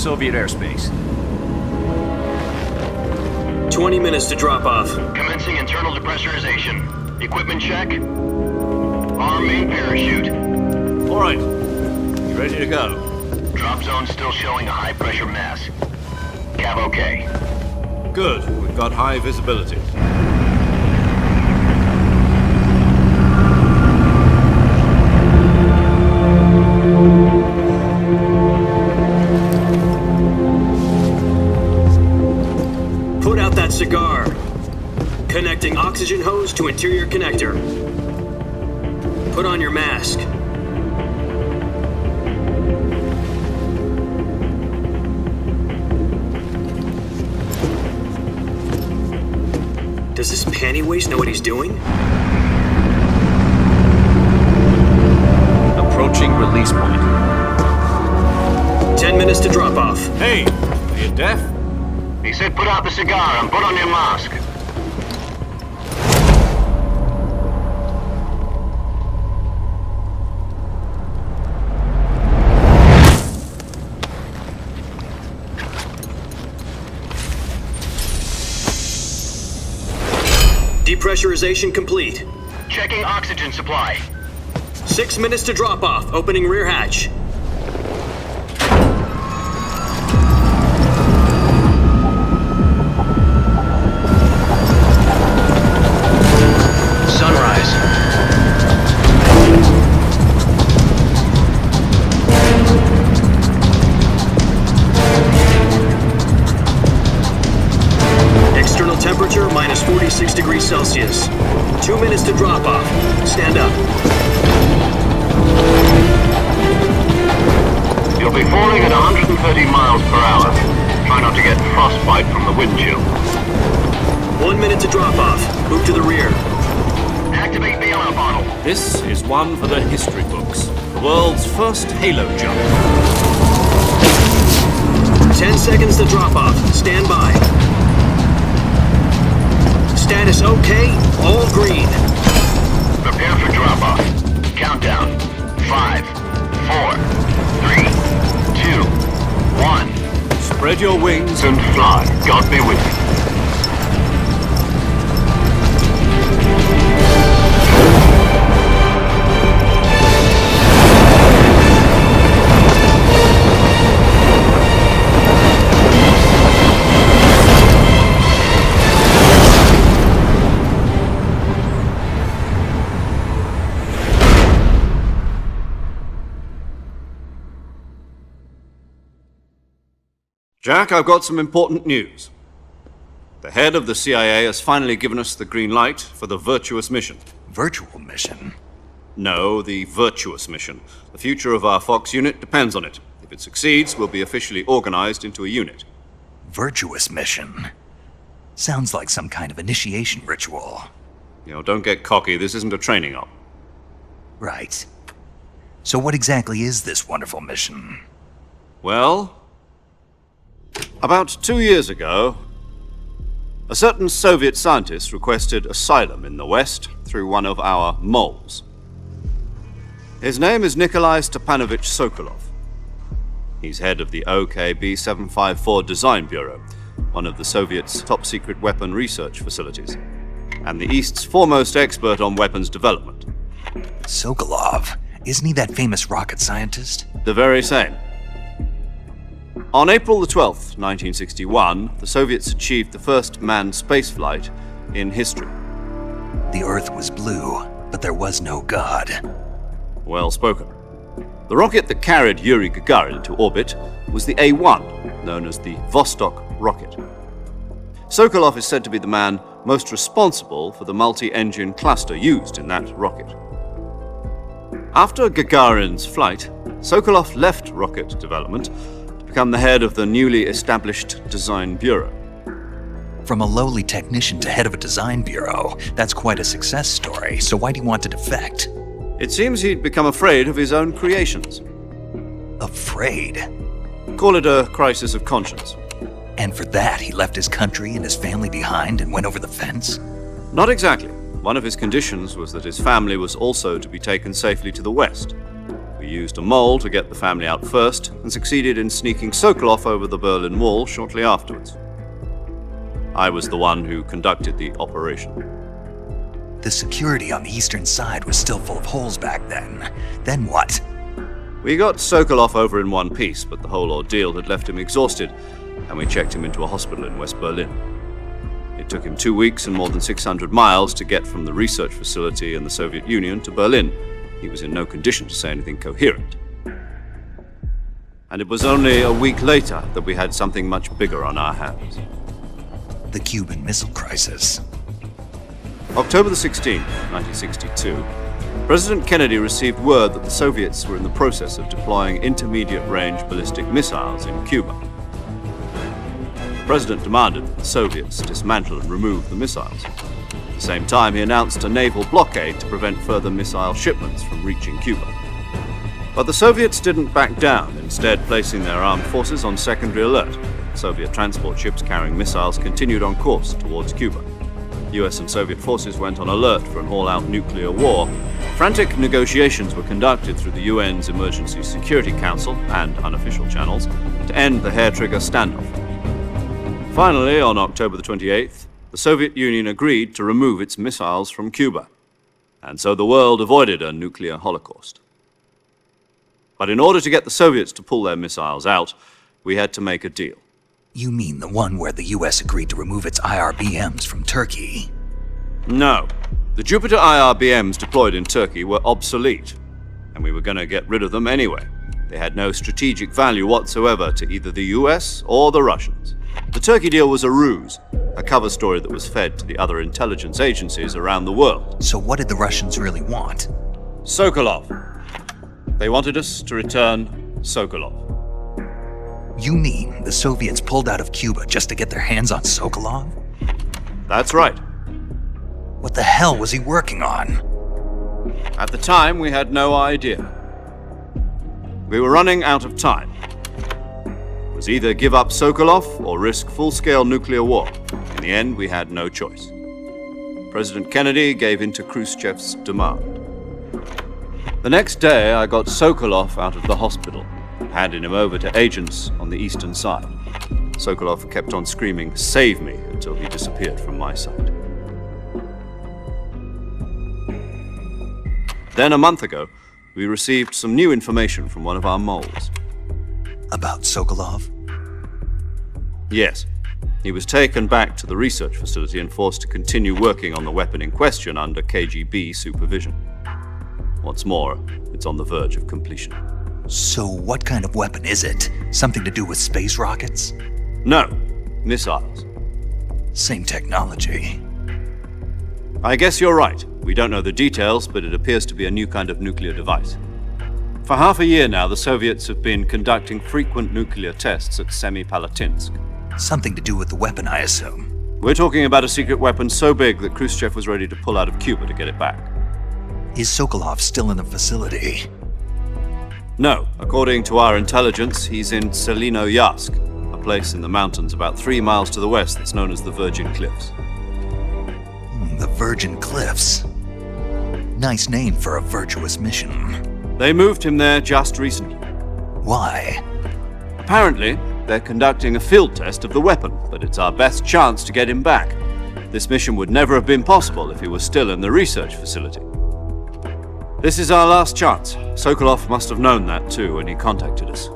Soviet airspace. 20 minutes to drop off. Commencing internal depressurization. Equipment check. Arm main parachute. All right. You ready to go? Drop zone still showing a high pressure mass. Cav okay. Good. We've got high visibility. Put out that cigar. Connecting oxygen hose to interior connector. Put on your mask. Does this panty waste know what he's doing? Approaching release point. 10 minutes to drop off. Hey, are you deaf? He said put out the cigar and put on your mask. Depressurization complete. Checking oxygen supply. 6 minutes to drop off. Opening rear hatch. Sunrise. External temperature minus 46 degrees Celsius. 2 minutes to drop off. Stand up. You'll be falling at 130 miles per hour. Try not to get frostbite from the wind chill. 1 minute to drop off. Move to the rear. Activate bailout bottle. This is one for the history books. The world's first halo jump. 10 seconds to drop off. Stand by. Status okay. All green. Prepare for drop-off. Countdown. 5, 4, 3, 2, 1. Spread your wings And fly. God be with you. Jack, I've got some important news. The head of the CIA has finally given us the green light for the virtuous mission. Virtual mission? No, the virtuous mission. The future of our Fox unit depends on it. If it succeeds, we'll be officially organized into a unit. Virtuous mission? Sounds like some kind of initiation ritual. Don't get cocky. This isn't a training op. Right. So what exactly is this wonderful mission? Well, about 2 years ago, a certain Soviet scientist requested asylum in the West through one of our moles. His name is Nikolai Stepanovich Sokolov. He's head of the OKB 754 Design Bureau, one of the Soviets' top-secret weapon research facilities, and the East's foremost expert on weapons development. Sokolov? Isn't he that famous rocket scientist? The very same. On April the 12th, 1961, the Soviets achieved the first manned spaceflight in history. The Earth was blue, but there was no God. Well spoken. The rocket that carried Yuri Gagarin to orbit was the A-1, known as the Vostok rocket. Sokolov is said to be the man most responsible for the multi-engine cluster used in that rocket. After Gagarin's flight, Sokolov left rocket development to become the head of the newly established Design Bureau. From a lowly technician to head of a design bureau, that's quite a success story, so why do you want to defect? It seems he'd become afraid of his own creations. Afraid? Call it a crisis of conscience. And for that, he left his country and his family behind and went over the fence? Not exactly. One of his conditions was that his family was also to be taken safely to the West. For used a mole to get the family out first and succeeded in sneaking Sokolov over the Berlin Wall shortly afterwards. I was the one who conducted the operation. The security on the eastern side was still full of holes back then. Then what? We got Sokolov over in one piece, but the whole ordeal had left him exhausted, and we checked him into a hospital in West Berlin. It took him 2 weeks and more than 600 miles to get from the research facility in the Soviet Union to Berlin. He was in no condition to say anything coherent. And it was only a week later that we had something much bigger on our hands. The Cuban Missile Crisis. October the 16th, 1962, President Kennedy received word that the Soviets were in the process of deploying intermediate-range ballistic missiles in Cuba. The President demanded that the Soviets dismantle and remove the missiles. At the same time, he announced a naval blockade to prevent further missile shipments from reaching Cuba. But the Soviets didn't back down, instead placing their armed forces on secondary alert. Soviet transport ships carrying missiles continued on course towards Cuba. US and Soviet forces went on alert for an all-out nuclear war. Frantic negotiations were conducted through the UN's Emergency Security Council and unofficial channels to end the hair-trigger standoff. Finally, on October the 28th, the Soviet Union agreed to remove its missiles from Cuba, and so the world avoided a nuclear holocaust. But in order to get the Soviets to pull their missiles out, we had to make a deal. You mean the one where the US agreed to remove its IRBMs from Turkey? No. The Jupiter IRBMs deployed in Turkey were obsolete, and we were going to get rid of them anyway. They had no strategic value whatsoever to either the US or the Russians. The Turkey deal was a ruse, a cover story that was fed to the other intelligence agencies around the world. So what did the Russians really want? Sokolov. They wanted us to return Sokolov. You mean the Soviets pulled out of Cuba just to get their hands on Sokolov? That's right. What the hell was he working on? At the time, we had no idea. We were running out of time. It was either give up Sokolov or risk full-scale nuclear war. In the end, we had no choice. President Kennedy gave in to Khrushchev's demand. The next day, I got Sokolov out of the hospital, handing him over to agents on the eastern side. Sokolov kept on screaming, "Save me," until he disappeared from my sight. Then a month ago, we received some new information from one of our moles. About Sokolov? Yes. He was taken back to the research facility and forced to continue working on the weapon in question under KGB supervision. What's more, it's on the verge of completion. So what kind of weapon is it? Something to do with space rockets? No, missiles. Same technology. I guess you're right. We don't know the details, but it appears to be a new kind of nuclear device. For half a year now, the Soviets have been conducting frequent nuclear tests at Semipalatinsk. Something to do with the weapon, I assume. We're talking about a secret weapon so big that Khrushchev was ready to pull out of Cuba to get it back. Is Sokolov still in the facility? No, according to our intelligence, he's in Selinoyarsk, a place in the mountains about 3 miles to the west that's known as the Virgin Cliffs. The Virgin Cliffs. Nice name for a virtuous mission. They moved him there just recently. Why? Apparently, they're conducting a field test of the weapon, but it's our best chance to get him back. This mission would never have been possible if he was still in the research facility. This is our last chance. Sokolov must have known that too when he contacted us.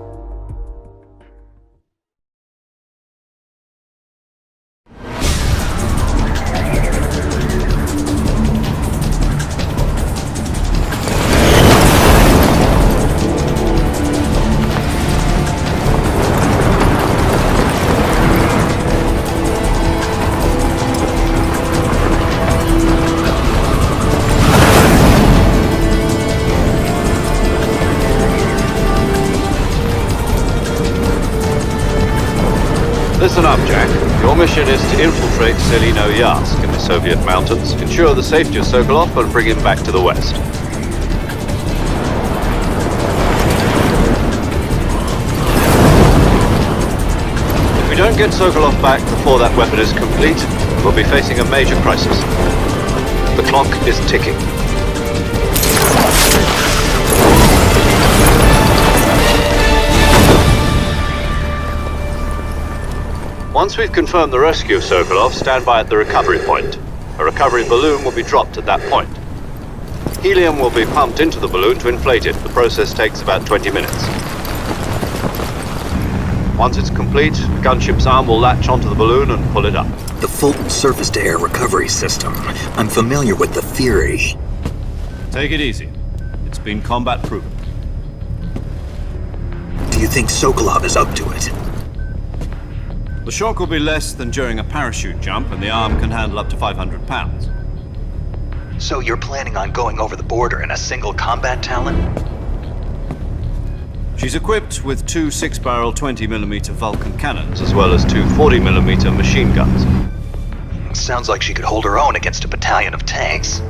Listen up, Jack. Your mission is to infiltrate Selinoyarsk in the Soviet mountains, ensure the safety of Sokolov, and bring him back to the West. If we don't get Sokolov back before that weapon is complete, we'll be facing a major crisis. The clock is ticking. Once we've confirmed the rescue of Sokolov, stand by at the recovery point. A recovery balloon will be dropped at that point. Helium will be pumped into the balloon to inflate it. The process takes about 20 minutes. Once it's complete, the gunship's arm will latch onto the balloon and pull it up. The Fulton surface-to-air recovery system. I'm familiar with the theory. Take it easy. It's been combat proven. Do you think Sokolov is up to it? The shock will be less than during a parachute jump, and the arm can handle up to 500 pounds. So you're planning on going over the border in a single combat Talon? She's equipped with two 6-barrel 20mm Vulcan cannons, as well as two 40mm machine guns. Sounds like she could hold her own against a battalion of tanks.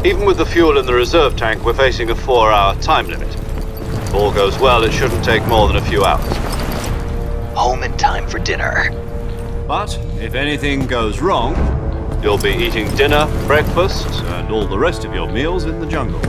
Even with the fuel in the reserve tank, we're facing a 4-hour time limit. If all goes well, it shouldn't take more than a few hours. Home in time for dinner. But if anything goes wrong, you'll be eating dinner, breakfast, and all the rest of your meals in the jungle.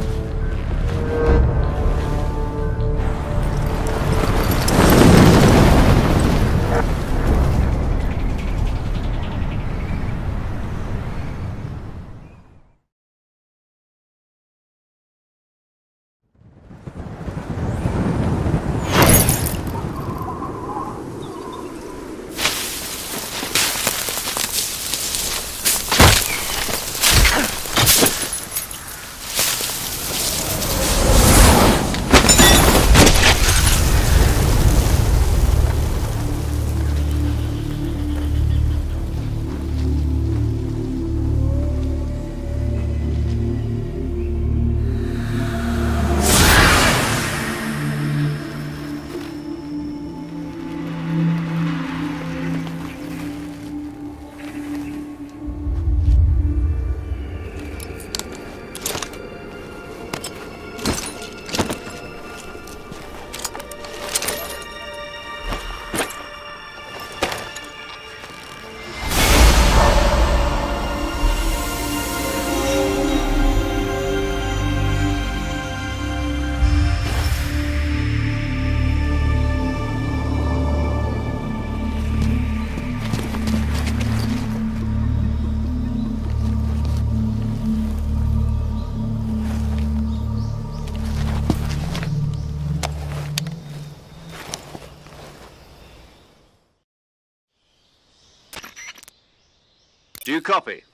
Do you copy?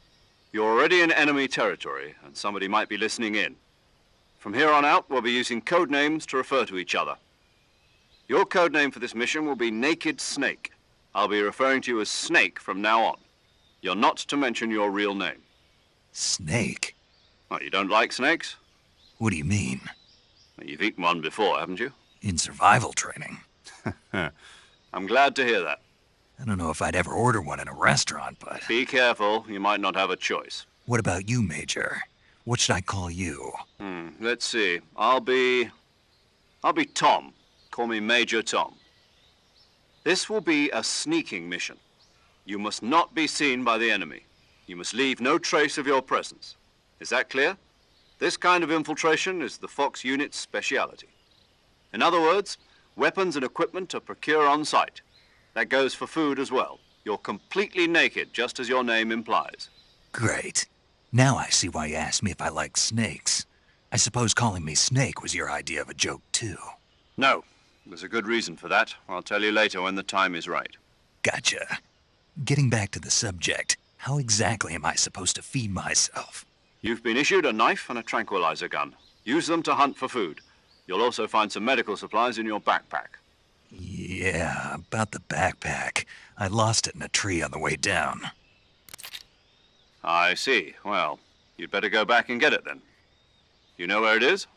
You're already in enemy territory, and somebody might be listening in. From here on out, we'll be using code names to refer to each other. Your code name for this mission will be Naked Snake. I'll be referring to you as Snake from now on. You're not to mention your real name. Snake? Well, you don't like snakes? What do you mean? Well, you've eaten one before, haven't you? In survival training. I'm glad to hear that. I don't know if I'd ever order one in a restaurant, but... Be careful, you might not have a choice. What about you, Major? What should I call you? Let's see. I'll be Tom. Call me Major Tom. This will be a sneaking mission. You must not be seen by the enemy. You must leave no trace of your presence. Is that clear? This kind of infiltration is the Fox unit's speciality. In other words, weapons and equipment are procured on site. That goes for food as well. You're completely naked, just as your name implies. Great. Now I see why you asked me if I like snakes. I suppose calling me Snake was your idea of a joke, too. No. There's a good reason for that. I'll tell you later when the time is right. Gotcha. Getting back to the subject, how exactly am I supposed to feed myself? You've been issued a knife and a tranquilizer gun. Use them to hunt for food. You'll also find some medical supplies in your backpack. Yeah, about the backpack. I lost it in a tree on the way down. I see. Well, you'd better go back and get it then. You know where it is?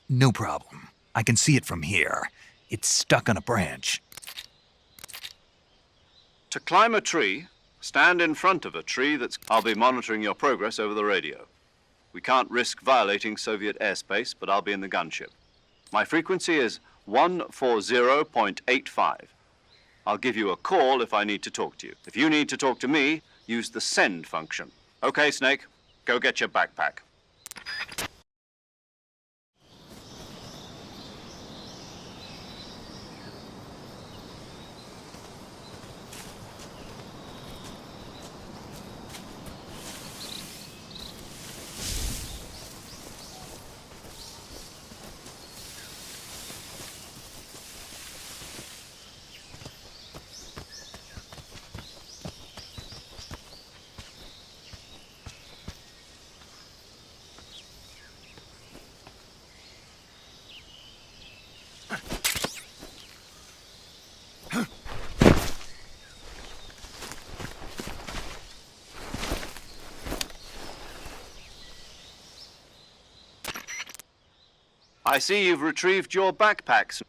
No problem. I can see it from here. It's stuck on a branch. To climb a tree, stand in front of a tree I'll be monitoring your progress over the radio. We can't risk violating Soviet airspace, but I'll be in the gunship. My frequency is 140.85. I'll give you a call if I need to talk to you. If you need to talk to me, use the send function. Okay, Snake, go get your backpack. I see you've retrieved your backpacks.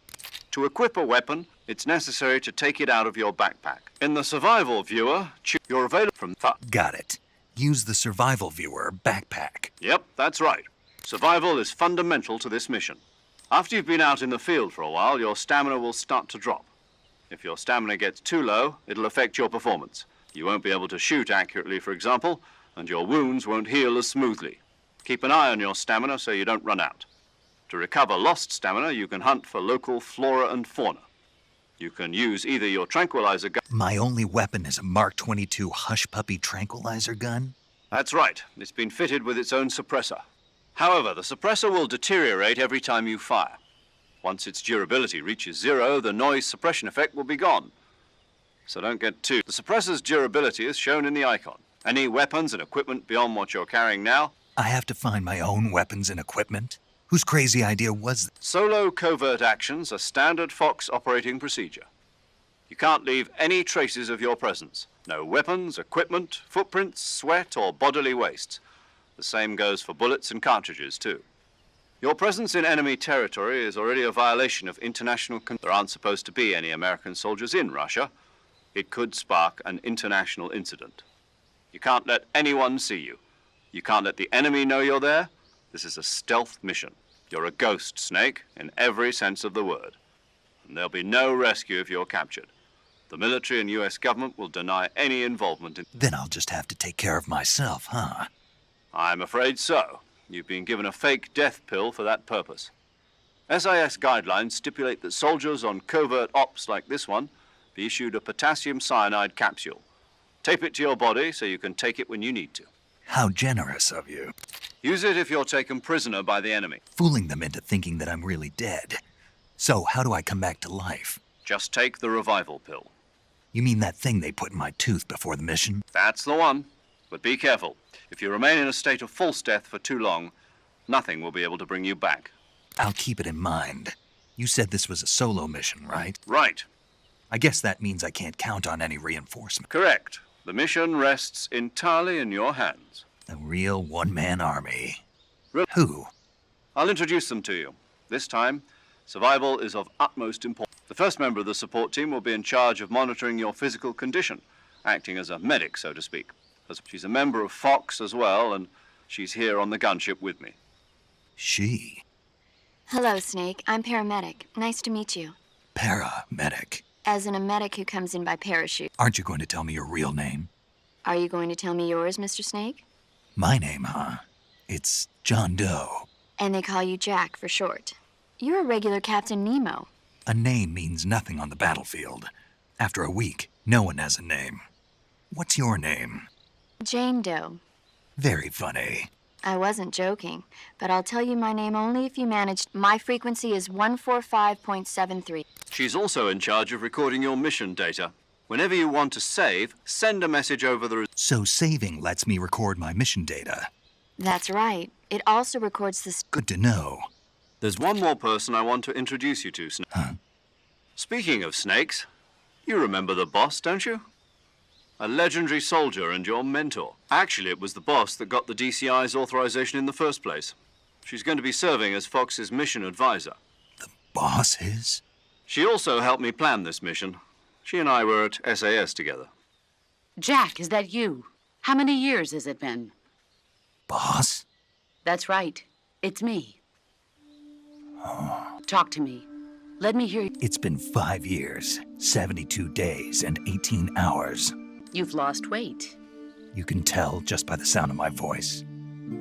To equip a weapon, it's necessary to take it out of your backpack. In the survival viewer, you're available from Got it. Use the survival viewer backpack. Yep, that's right. Survival is fundamental to this mission. After you've been out in the field for a while, your stamina will start to drop. If your stamina gets too low, it'll affect your performance. You won't be able to shoot accurately, for example, and your wounds won't heal as smoothly. Keep an eye on your stamina so you don't run out. To recover lost stamina, you can hunt for local flora and fauna. You can use either your tranquilizer gun... My only weapon is a Mark 22 Hush Puppy tranquilizer gun? That's right. It's been fitted with its own suppressor. However, the suppressor will deteriorate every time you fire. Once its durability reaches 0, the noise suppression effect will be gone. So don't get too... The suppressor's durability is shown in the icon. Any weapons and equipment beyond what you're carrying now... I have to find my own weapons and equipment? Whose crazy idea was this? Solo covert actions are standard Fox operating procedure. You can't leave any traces of your presence. No weapons, equipment, footprints, sweat, or bodily wastes. The same goes for bullets and cartridges, too. Your presence in enemy territory is already a violation of international... There aren't supposed to be any American soldiers in Russia. It could spark an international incident. You can't let anyone see you. You can't let the enemy know you're there. This is a stealth mission. You're a ghost, Snake, in every sense of the word. And there'll be no rescue if you're captured. The military and U.S. government will deny any involvement in... Then I'll just have to take care of myself, huh? I'm afraid so. You've been given a fake death pill for that purpose. SIS guidelines stipulate that soldiers on covert ops like this one be issued a potassium cyanide capsule. Tape it to your body so you can take it when you need to. How generous of you. Use it if you're taken prisoner by the enemy. Fooling them into thinking that I'm really dead. So, how do I come back to life? Just take the revival pill. You mean that thing they put in my tooth before the mission? That's the one. But be careful. If you remain in a state of false death for too long, nothing will be able to bring you back. I'll keep it in mind. You said this was a solo mission, right? Right. I guess that means I can't count on any reinforcement. Correct. The mission rests entirely in your hands. A real one-man army. Who? I'll introduce them to you. This time, survival is of utmost importance. The first member of the support team will be in charge of monitoring your physical condition, acting as a medic, so to speak. She's a member of Fox as well, and she's here on the gunship with me. She? Hello, Snake. I'm paramedic. Nice to meet you. Paramedic. As in a medic who comes in by parachute. Aren't you going to tell me your real name? Are you going to tell me yours, Mr. Snake? My name, huh? It's John Doe. And they call you Jack for short. You're a regular Captain Nemo. A name means nothing on the battlefield. After a week, no one has a name. What's your name? Jane Doe. Very funny. I wasn't joking, but I'll tell you my name only if you managed. My frequency is 145.73. She's also in charge of recording your mission data. Whenever you want to save, send a message over the... So saving lets me record my mission data. That's right. It also records this. Good to know. There's one more person I want to introduce you to, Snake. Huh? Speaking of snakes, you remember the boss, don't you? A legendary soldier and your mentor. Actually, it was the boss that got the DCI's authorization in the first place. She's going to be serving as Fox's mission advisor. The boss is? She also helped me plan this mission. She and I were at SAS together. Jack, is that you? How many years has it been? Boss? That's right. It's me. Talk to me. Let me hear you. It's been 5 years, 72 days, and 18 hours. You've lost weight. You can tell just by the sound of my voice.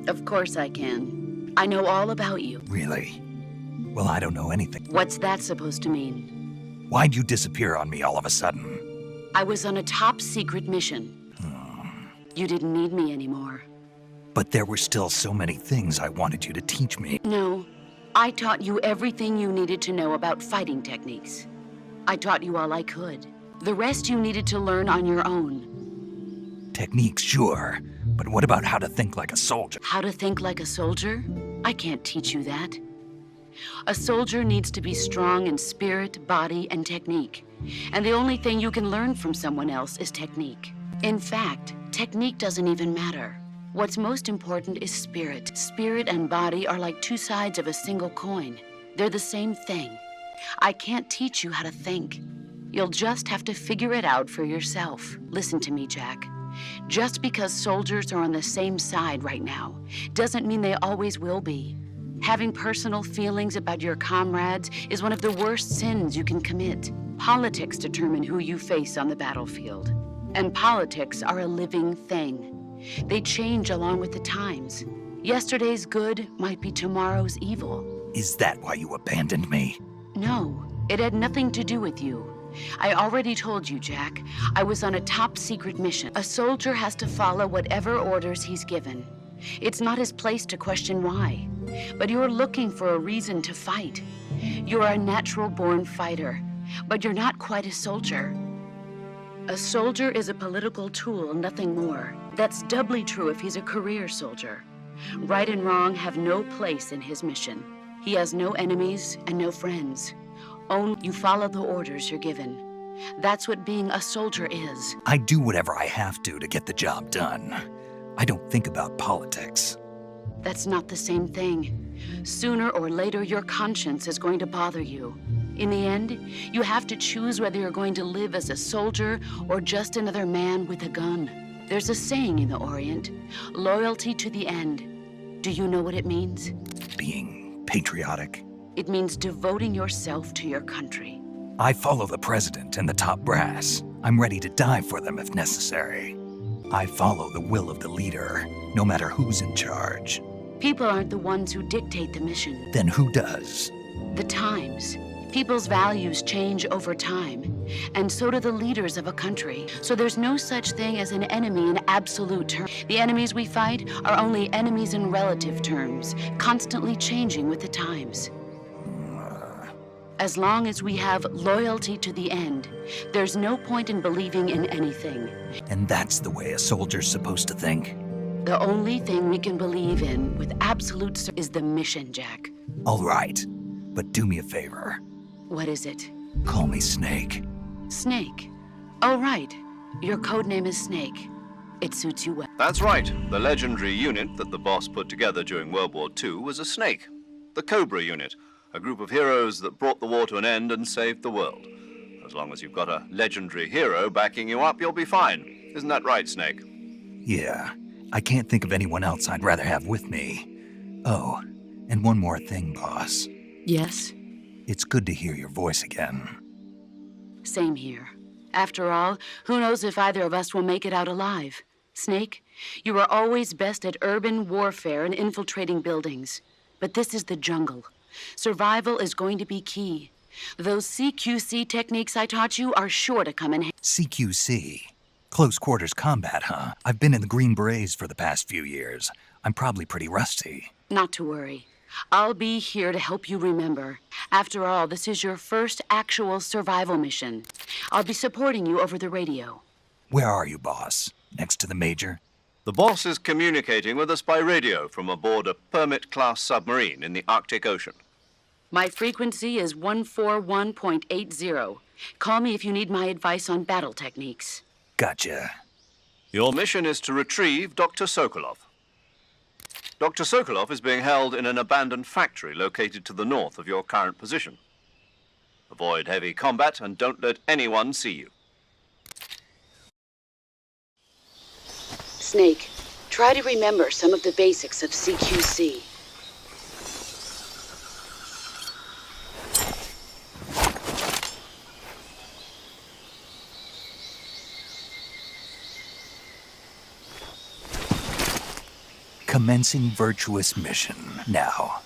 Of course I can. I know all about you. Really? Well, I don't know anything. What's that supposed to mean? Why'd you disappear on me all of a sudden? I was on a top-secret mission. You didn't need me anymore. But there were still so many things I wanted you to teach me. No, I taught you everything you needed to know about fighting techniques. I taught you all I could. The rest you needed to learn on your own. Techniques, sure. But what about how to think like a soldier? How to think like a soldier? I can't teach you that. A soldier needs to be strong in spirit, body, and technique. And the only thing you can learn from someone else is technique. In fact, technique doesn't even matter. What's most important is spirit. Spirit and body are like two sides of a single coin. They're the same thing. I can't teach you how to think. You'll just have to figure it out for yourself. Listen to me, Jack. Just because soldiers are on the same side right now doesn't mean they always will be. Having personal feelings about your comrades is one of the worst sins you can commit. Politics determine who you face on the battlefield. And politics are a living thing. They change along with the times. Yesterday's good might be tomorrow's evil. Is that why you abandoned me? No, it had nothing to do with you. I already told you, Jack. I was on a top-secret mission. A soldier has to follow whatever orders he's given. It's not his place to question why. But you're looking for a reason to fight. You're a natural-born fighter, but you're not quite a soldier. A soldier is a political tool, nothing more. That's doubly true if he's a career soldier. Right and wrong have no place in his mission. He has no enemies and no friends. Only you follow the orders you're given. That's what being a soldier is. I do whatever I have to get the job done. I don't think about politics. That's not the same thing. Sooner or later, your conscience is going to bother you. In the end, you have to choose whether you're going to live as a soldier or just another man with a gun. There's a saying in the Orient, loyalty to the end. Do you know what it means? Being patriotic. It means devoting yourself to your country. I follow the president and the top brass. I'm ready to die for them if necessary. I follow the will of the leader, no matter who's in charge. People aren't the ones who dictate the mission. Then who does? The times. People's values change over time, and so do the leaders of a country. So there's no such thing as an enemy in absolute terms. The enemies we fight are only enemies in relative terms, constantly changing with the times. As long as we have loyalty to the end, there's no point in believing in anything. And that's the way a soldier's supposed to think? The only thing we can believe in with absolute certainty is the mission, Jack. All right, but do me a favor. What is it? Call me Snake. Snake. Oh, right. Your code name is Snake. It suits you well. That's right. The legendary unit that the boss put together during World War II was a snake. The Cobra unit, a group of heroes that brought the war to an end and saved the world. As long as you've got a legendary hero backing you up, you'll be fine. Isn't that right, Snake? Yeah, I can't think of anyone else I'd rather have with me. Oh, and one more thing, boss. Yes? It's good to hear your voice again. Same here. After all, who knows if either of us will make it out alive? Snake, you are always best at urban warfare and infiltrating buildings. But this is the jungle. Survival is going to be key. Those CQC techniques I taught you are sure to come in handy. CQC? Close quarters combat, huh? I've been in the Green Berets for the past few years. I'm probably pretty rusty. Not to worry. I'll be here to help you remember. After all, this is your first actual survival mission. I'll be supporting you over the radio. Where are you, boss? Next to the Major? The boss is communicating with us by radio from aboard a Permit-class submarine in the Arctic Ocean. My frequency is 141.80. Call me if you need my advice on battle techniques. Gotcha. Your mission is to retrieve Dr. Sokolov. Dr. Sokolov is being held in an abandoned factory located to the north of your current position. Avoid heavy combat and don't let anyone see you. Snake, try to remember some of the basics of CQC. Commencing virtuous mission. Now,